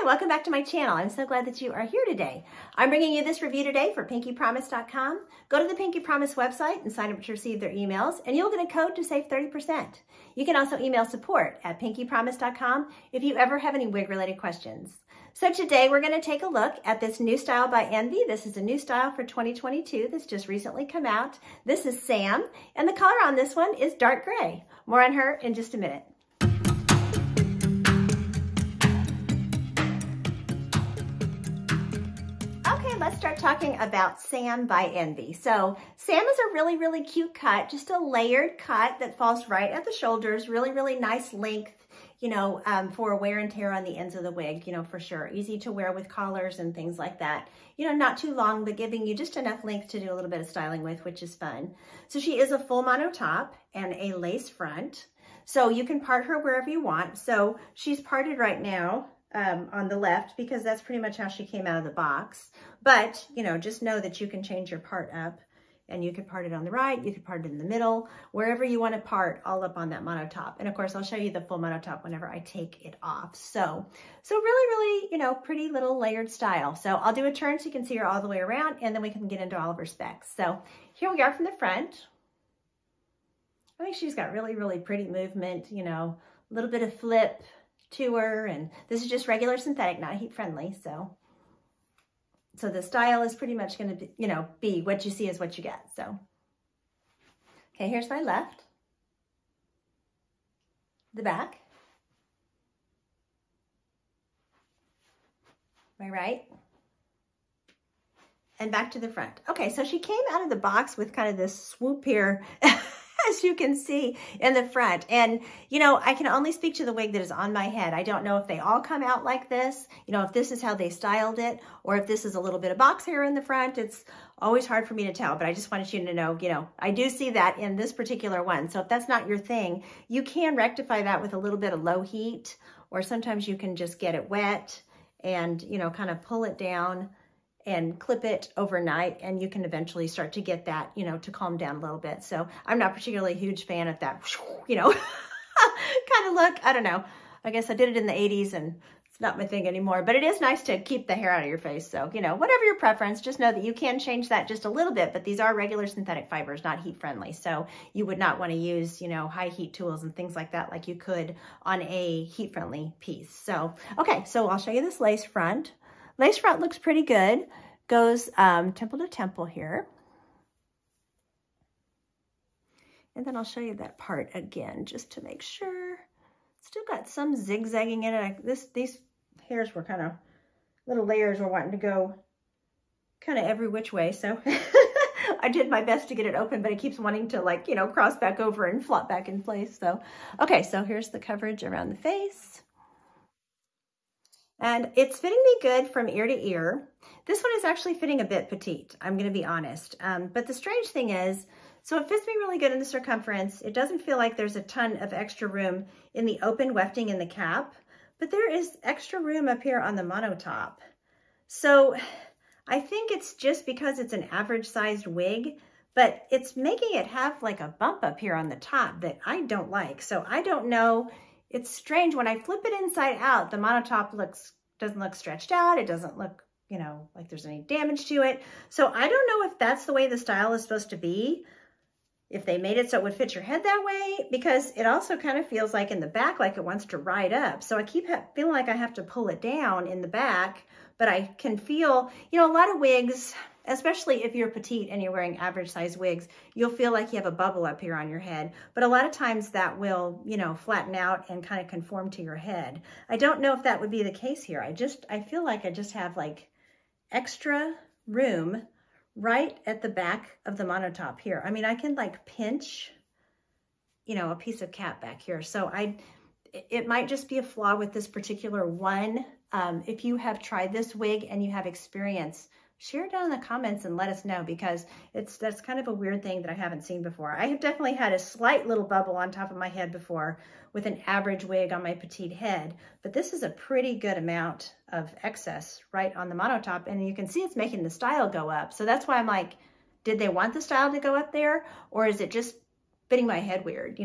Hi, welcome back to my channel. I'm so glad that you are here today. I'm bringing you this review today for PinkyPromise.com. Go to the Pinky Promise website and sign up to receive their emails, and you'll get a code to save 30%. You can also email support at PinkyPromise.com if you ever have any wig-related questions. So today we're going to take a look at this new style by Envy. This is a new style for 2022 that's just recently come out. This is Sam, and the color on this one is dark gray. More on her in just a minute. Let's start talking about Sam by Envy. So Sam is a really, really cute cut, just a layered cut that falls right at the shoulders, really, really nice length, for wear and tear on the ends of the wig, for sure. Easy to wear with collars and things like that. Not too long, but giving you just enough length to do a little bit of styling with, which is fun. So she is a full mono top and a lace front. So you can part her wherever you want. So she's parted right now on the left because that's pretty much how she came out of the box. But, just know that you can change your part up, and you could part it on the right, you could part it in the middle, wherever you want to part, all up on that mono top. And of course, I'll show you the full mono top whenever I take it off. So really, really, pretty little layered style. So I'll do a turn so you can see her all the way around, and then we can get into all of her specs. So here we are from the front. I think she's got really, really pretty movement, a little bit of flip to her, and this is just regular synthetic, not heat friendly. So the style is pretty much going to be what you see is what you get. So, okay, here's my left, the back, my right, and back to the front. Okay, so she came out of the box with kind of this swoop here, as you can see in the front. And, I can only speak to the wig that is on my head. I don't know if they all come out like this, if this is how they styled it, or if this is a little bit of box hair in the front. It's always hard for me to tell, but I just wanted you to know, I do see that in this particular one. So if that's not your thing, you can rectify that with a little bit of low heat, or sometimes you can just get it wet and, kind of pull it down and clip it overnight, and you can eventually start to get that, to calm down a little bit. So I'm not particularly a huge fan of that, kind of look. I don't know. I guess I did it in the 80s and it's not my thing anymore, but it is nice to keep the hair out of your face. So, whatever your preference, just know that you can change that just a little bit, but these are regular synthetic fibers, not heat friendly. So you would not want to use, high heat tools and things like that, like you could on a heat friendly piece. So, okay, so I'll show you this lace front. Lace front looks pretty good. Goes temple to temple here. And then I'll show you that part again, just to make sure. Still got some zigzagging in it. These hairs were kind of, little layers were wanting to go kind of every which way. So I did my best to get it open, but it keeps wanting to cross back over and flop back in place. So, okay, so here's the coverage around the face. And it's fitting me good from ear to ear. This one is actually fitting a bit petite, I'm going to be honest. But the strange thing is, so it fits me really good in the circumference. It doesn't feel like there's a ton of extra room in the open wefting in the cap, but there is extra room up here on the mono top. So I think it's just because it's an average sized wig, but it's making it have like a bump up here on the top that I don't like. So I don't know. It's strange. When I flip it inside out, the mono top doesn't look stretched out. It doesn't look, like there's any damage to it. So I don't know if that's the way the style is supposed to be, if they made it so it would fit your head that way, because it also kind of feels like in the back, like it wants to ride up. So I keep feeling like I have to pull it down in the back, but I can feel, a lot of wigs, especially if you're petite and you're wearing average size wigs, you'll feel like you have a bubble up here on your head. But a lot of times that will, flatten out and kind of conform to your head. I don't know if that would be the case here. I feel like I just have extra room right at the back of the mono top here. I mean, I can pinch, a piece of cap back here. So it might just be a flaw with this particular one. If you have tried this wig and you have experience, share it down in the comments and let us know, because that's kind of a weird thing that I haven't seen before. I have definitely had a slight little bubble on top of my head before with an average wig on my petite head, but this is a pretty good amount of excess right on the mono top, and you can see it's making the style go up. So that's why I'm like, did they want the style to go up there, or is it just fitting my head weird,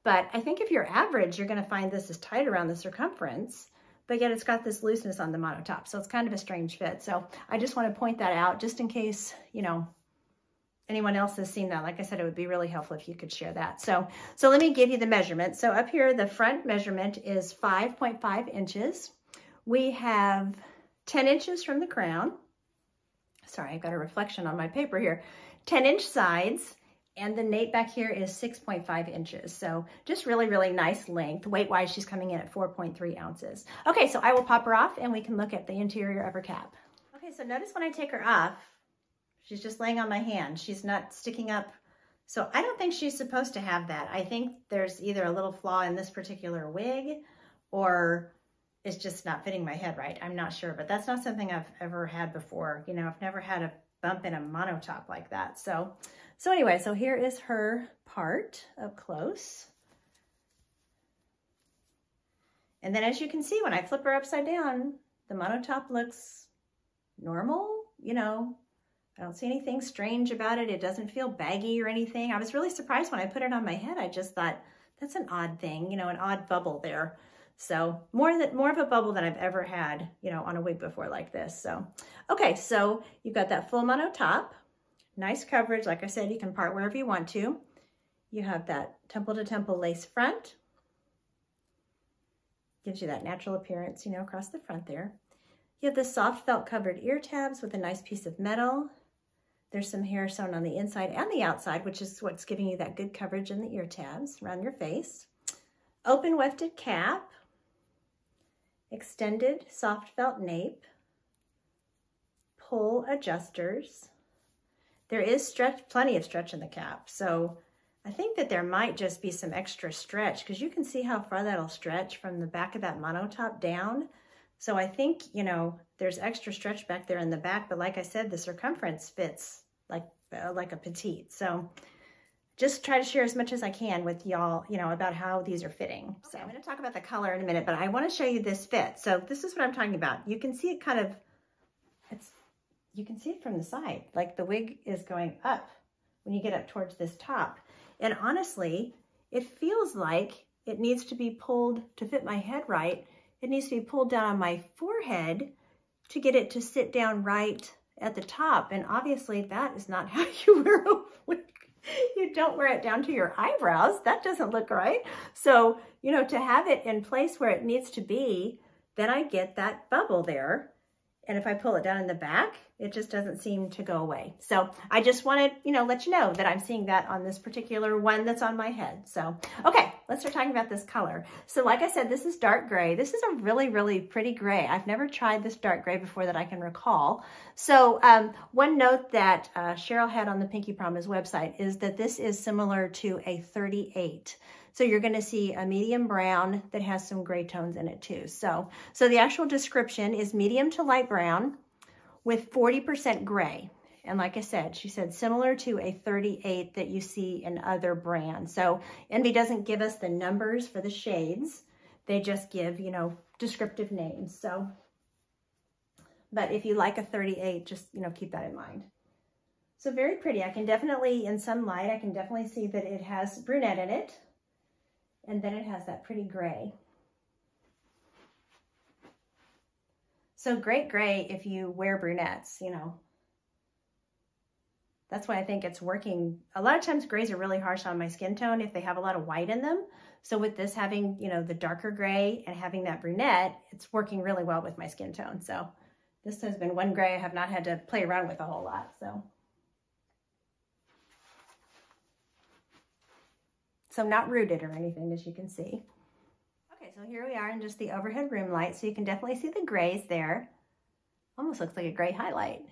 But I think if you're average, you're gonna find this is tight around the circumference. but yet it's got this looseness on the monotop. So it's kind of a strange fit. So I just want to point that out just in case, you know, anyone else has seen that. Like I said, it would be really helpful if you could share that. So let me give you the measurement. So up here, the front measurement is 5.5 inches. We have 10 inches from the crown. Sorry, I've got a reflection on my paper here. 10-inch sides, and the nape back here is 6.5 inches. So just really, really nice length. Weight-wise, she's coming in at 4.3 ounces. Okay, so I will pop her off and we can look at the interior of her cap. Okay, so notice when I take her off, she's just laying on my hand. She's not sticking up. So I don't think she's supposed to have that. I think there's either a little flaw in this particular wig or it's just not fitting my head right. I'm not sure, but that's not something I've ever had before. You know, I've never had a bump in a monotop like that. So anyway, so here is her part up close. And then as you can see, when I flip her upside down, the monotop looks normal, you know. I don't see anything strange about it. It doesn't feel baggy or anything. I was really surprised when I put it on my head. I just thought, that's an odd thing, you know, an odd bubble there. So more of a bubble than I've ever had, you know, on a wig before like this. So, okay, so you've got that full mono top, nice coverage. Like I said, you can part wherever you want to. You have that temple to temple lace front. Gives you that natural appearance, you know, across the front there. You have the soft felt covered ear tabs with a nice piece of metal. There's some hair sewn on the inside and the outside, which is what's giving you that good coverage in the ear tabs around your face. Open wefted cap. Extended soft felt nape, pull adjusters. There is plenty of stretch in the cap. So I think that there might just be some extra stretch because you can see how far that'll stretch from the back of that monotop down. So I think, you know, there's extra stretch back there in the back, but like I said, the circumference fits like a petite. So just try to share as much as I can with y'all, you know, about how these are fitting. So I'm going to talk about the color in a minute, but I want to show you this fit. So this is what I'm talking about. You can see it kind of, you can see it from the side, like the wig is going up when you get up towards this top. And honestly, it feels like it needs to be pulled to fit my head right. It needs to be pulled down on my forehead to get it to sit down right at the top. And obviously that is not how you wear a wig. You don't wear it down to your eyebrows. That doesn't look right. So, you know, to have it in place where it needs to be, then I get that bubble there. And if I pull it down in the back, it just doesn't seem to go away. So I just wanted, you know, let you know that I'm seeing that on this particular one that's on my head. So, okay, let's start talking about this color. So like I said, this is dark gray. This is a really, really pretty gray. I've never tried this dark gray before that I can recall. So one note that Cheryl had on the Pinky Promise website is that this is similar to a 38. So you're going to see a medium brown that has some gray tones in it too. So the actual description is medium to light brown with 40% gray. And like I said, she said similar to a 38 that you see in other brands. So Envy doesn't give us the numbers for the shades. They just give, you know, descriptive names. So, but if you like a 38, just, you know, keep that in mind. So very pretty. I can definitely, in some light, I can definitely see that it has brunette in it. And then it has that pretty gray. So great gray if you wear brunettes, you know. That's why I think it's working. A lot of times grays are really harsh on my skin tone if they have a lot of white in them. So with this having, you know, the darker gray and having that brunette, it's working really well with my skin tone. So this has been one gray I have not had to play around with a whole lot, so. So not rooted or anything, as you can see. Okay, so here we are in just the overhead room light. So you can definitely see the grays there. Almost looks like a gray highlight.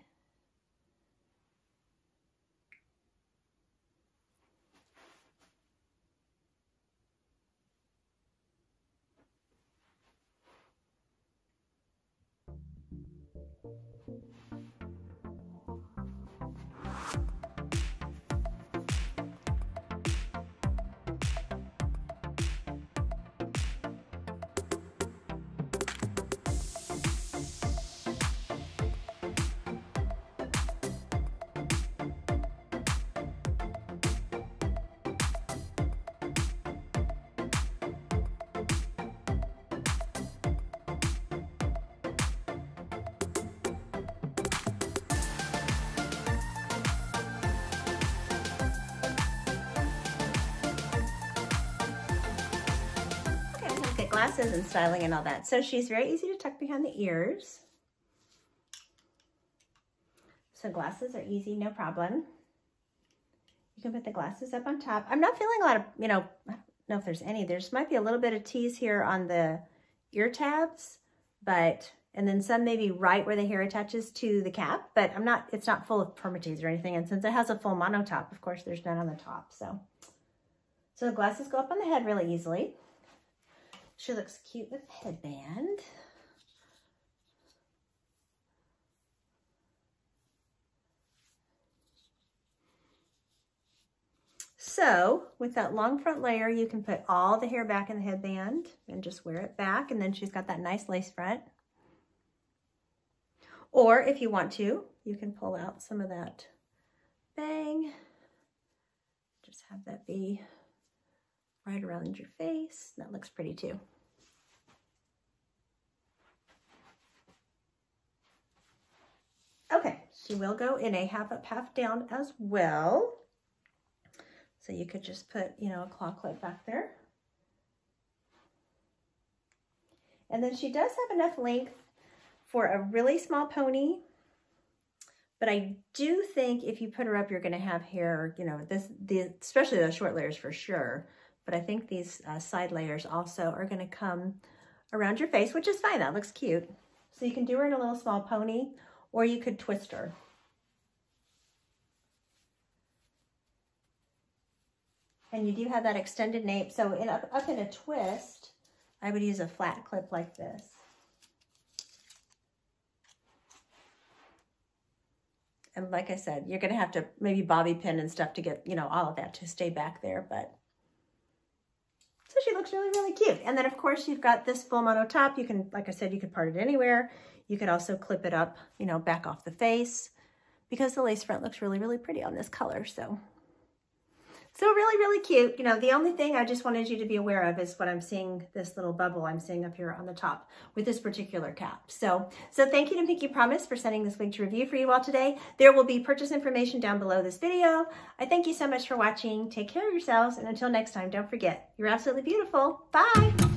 glasses and styling and all that. So she's very easy to tuck behind the ears. So glasses are easy, no problem. You can put the glasses up on top. I'm not feeling a lot of, I don't know if there's any. There's might be a little bit of tease here on the ear tabs, and then some maybe right where the hair attaches to the cap, but it's not full of permatease or anything. And since it has a full mono top, of course, there's none on the top. So the glasses go up on the head really easily. She looks cute with the headband. So with that long front layer, you can put all the hair back in the headband and just wear it back. And then she's got that nice lace front. Or if you want to, you can pull out some of that bang. Just have that be right around your face. That looks pretty too. Okay, she will go in a half up, half down as well. So you could just put, a claw clip back there. And then she does have enough length for a really small pony. But I do think if you put her up, you're going to have hair, especially those short layers for sure. But I think these side layers also are going to come around your face, which is fine. That looks cute. So you can do her in a little small pony, or you could twist her. And you do have that extended nape. So up in a twist, I would use a flat clip like this. And like I said, you're going to have to maybe bobby pin and stuff to get, all of that to stay back there. But so she looks really, really cute. And then of course you've got this full mono top. You can, like I said, you could part it anywhere. You could also clip it up, back off the face, because the lace front looks really, really pretty on this color. So really, really cute. The only thing I just wanted you to be aware of is what I'm seeing, this little bubble I'm seeing up here on the top with this particular cap. So thank you to Pinky Promise for sending this wig to review for you all today. There will be purchase information down below this video. I thank you so much for watching. Take care of yourselves. And until next time, don't forget, you're absolutely beautiful. Bye.